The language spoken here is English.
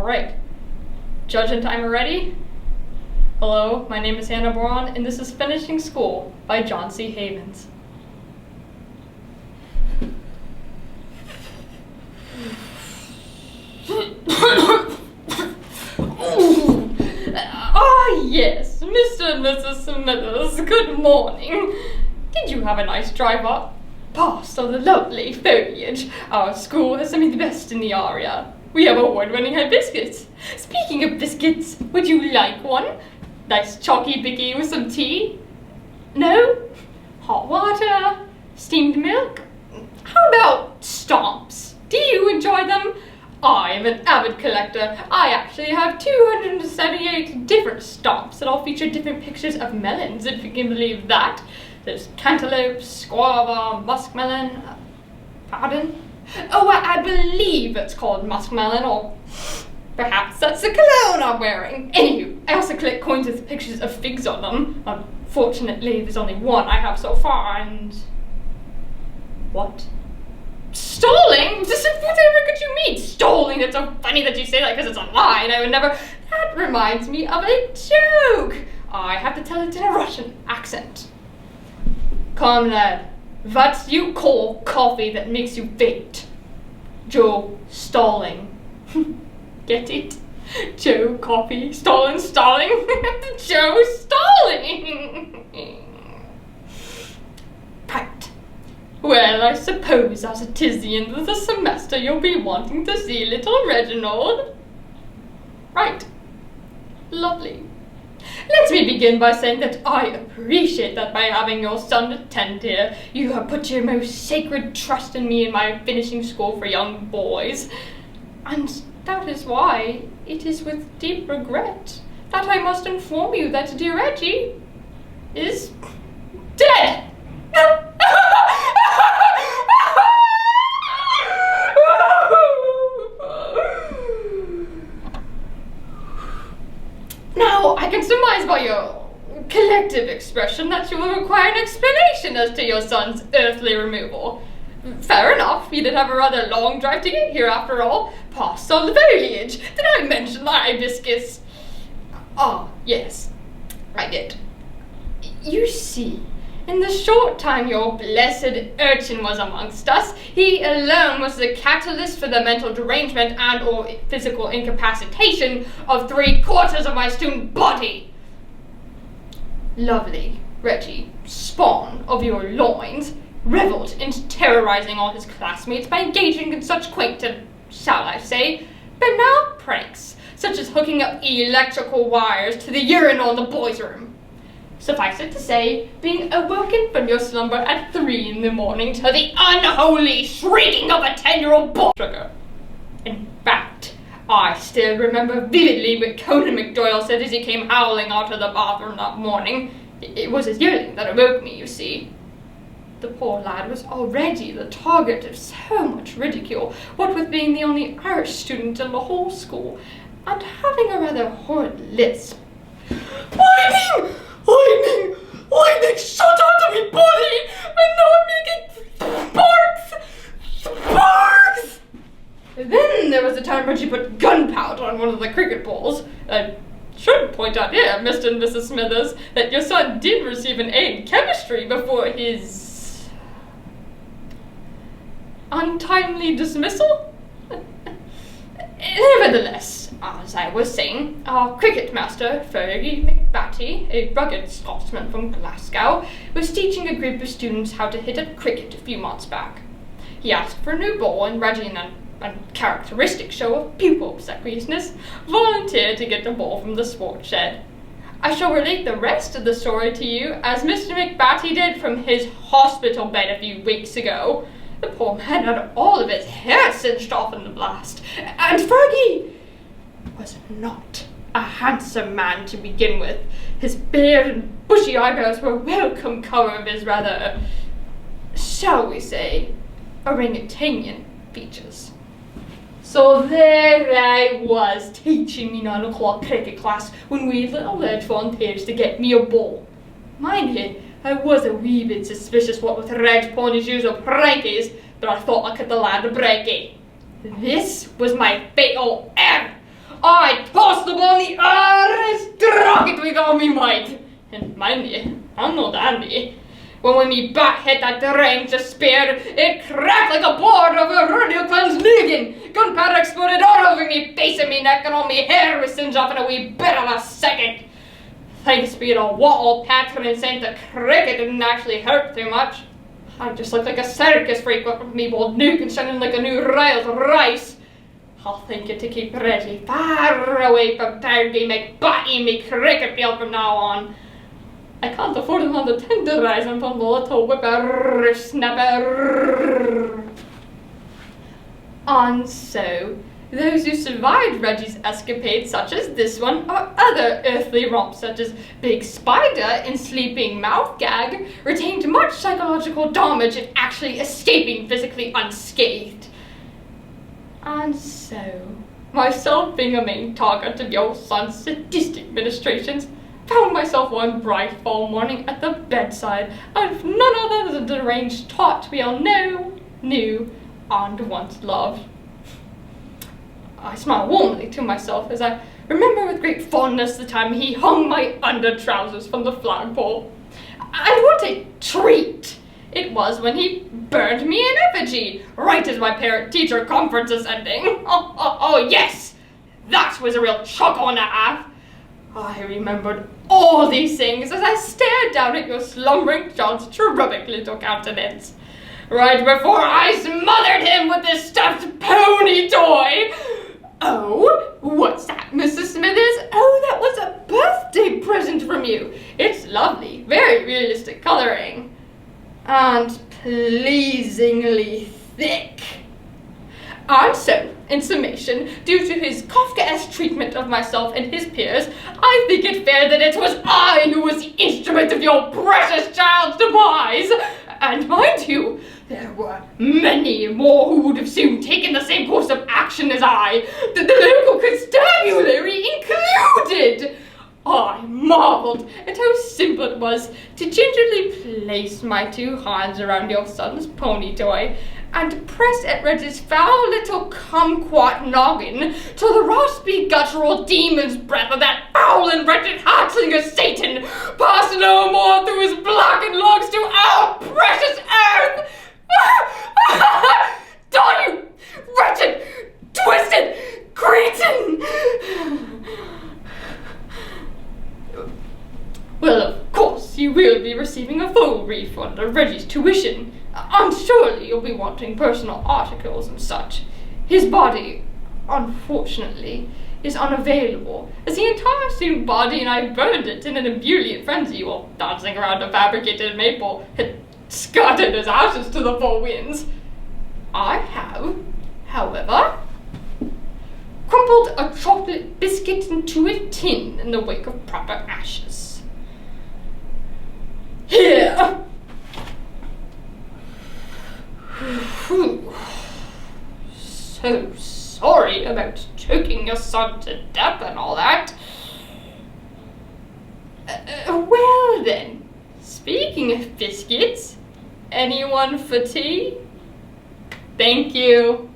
Alright. Judging timer ready? Hello, my name is Boron, and this is Finishing School by John C. Haines. Yes, Mr. and Mrs. Smithers, good morning. Did you have a nice drive up? Past all the lovely foliage. Our school has some of the best in the area. We have award-winning hibiscus. Speaking of biscuits, would you like one? Nice chalky bicky with some tea? No? Hot water? Steamed milk? How about stomps? Do you enjoy them? I am an avid collector. I actually have 278 different stomps that all feature different pictures of melons, if you can believe that. There's cantaloupes, guava, muskmelon. Pardon? Oh, I believe it's called muskmelon, or perhaps that's the cologne I'm wearing. Anywho, I also collect coins with pictures of figs on them. Unfortunately, there's only one I have so far, and... What? Stalling? Whatever could you mean, stalling? It's so funny that you say that because it's a lie, and I would never... That reminds me of a joke. I have to tell it in a Russian accent. Comrade, what you call coffee that makes you faint? Joe Stalling. Get it? Joe Coffee, Stalling. Joe Stalling. Right. Well, I suppose as it is the end of the semester, you'll be wanting to see little Reginald. Right. Lovely. Let me begin by saying that I appreciate that by having your son attend here, you have put your most sacred trust in me in my finishing school for young boys. And that is why it is with deep regret that I must inform you that dear Reggie is dead. Now, I can surmise by your collective expression that you will require an explanation as to your son's earthly removal. Fair enough, you did have a rather long drive to get here after all. Past all the foliage. Did I mention the hibiscus? Ah, yes, I did. You see, in the short time your blessed urchin was amongst us, he alone was the catalyst for the mental derangement and or physical incapacitation of 3/4 of my student body. Lovely Reggie, spawn of your loins, revelled in terrorizing all his classmates by engaging in such quaint and, shall I say, banal pranks, such as hooking up electrical wires to the urinal in the boys' room. Suffice it to say, being awoken from your slumber at 3 in the morning to the unholy shrieking of a 10-year-old boy. In fact, I still remember vividly what Conan McDoyle said as he came howling out of the bathroom that morning. It was his yelling that awoke me, you see. The poor lad was already the target of so much ridicule, what with being the only Irish student in the whole school, and having a rather horrid lisp. Lightning, shot out of me body, and now I'm making sparks! Then there was a time when she put gunpowder on one of the cricket balls. I should point out here, Mr. and Mrs. Smithers, that your son did receive an A in chemistry before his untimely dismissal. Nevertheless, as I was saying, our cricket master, Fergie McBatty, a rugged Scotsman from Glasgow, was teaching a group of students how to hit at cricket a few months back. He asked for a new ball, and Reggie, in a characteristic show of pupil obsequiousness, volunteered to get the ball from the sports shed. I shall relate the rest of the story to you as Mr. McBatty did from his hospital bed a few weeks ago. The poor man had all of his hair singed off in the blast, and Fergie was not a handsome man to begin with. His beard and bushy eyebrows were a welcome cover of his rather, shall we say, orangutanian features. So there I was, teaching me 9 o'clock cricket class when we little lad volunteers to get me a ball. Mind you, I was a wee bit suspicious what with Reg Pony's usual prankies, but I thought I could the lad a breaky. This was my fatal error. I tossed the ball in the air and struck it with all me might. And mind you, I'm no dandy. When me bat hit that range of spear, it cracked like a board of a radio clown's noggin. Gunpowder exploded all over me face and me neck, and all me hair was singed off in a wee bit of a second. Thanks be to what old patron said, the cricket didn't actually hurt too much. I just looked like a circus freak with me old noggin shining like a new railed rice. I'll think it to keep Reggie far away from Tardy McBatty me cricket field from now on. I can't afford him on the tenderizer from the little whipper-snapper. And so, those who survived Reggie's escapades, such as this one, or other earthly romps such as Big Spider and Sleeping Mouth Gag, retained much psychological damage in actually escaping physically unscathed. And so, myself being a main target of your son's sadistic ministrations, found myself one bright fall morning at the bedside of none other than the deranged tot we all know, knew, and once loved. I smiled warmly to myself as I remember with great fondness the time he hung my under-trousers from the flagpole. And what a treat it was when he burned me in effigy, right as my parent-teacher conference is ending. Oh, yes! That was a real chuckle and a half. I remembered all these things as I stared down at your slumbering child's cherubic little countenance, right before I smothered him with this stuffed pony toy. Oh, what's that, Mrs. Smithers? Oh, that was a birthday present from you. It's lovely, very realistic coloring, and pleasingly thick. And so, in summation, due to his Kafkaesque treatment of myself and his peers, I think it fair that it was I who was the instrument of your precious child's demise. And mind you, there were many more who would have soon taken the same course of action as I, the local constabulary included. I marveled at how simple it was to gingerly place my two hands around your son's pony toy and press at Reggie's foul little kumquat noggin till the raspy guttural demon's breath of that foul and wretched hatchling of Satan passed no more through his blackened lungs to our precious earth. Die, you wretched, twisted cretin! Well, of course, you will be receiving a full refund of Reggie's tuition, and surely you'll be wanting personal articles and such. His body, unfortunately, is unavailable, as the entire student body and I burned it in an ebullient frenzy while dancing around a fabricated maple and scattered his ashes to the four winds. I have, however, crumpled a chocolate biscuit into a tin in the wake of proper ashes. Here! So sorry about choking your son to death and all that. Well then, speaking of biscuits, anyone for tea? Thank you.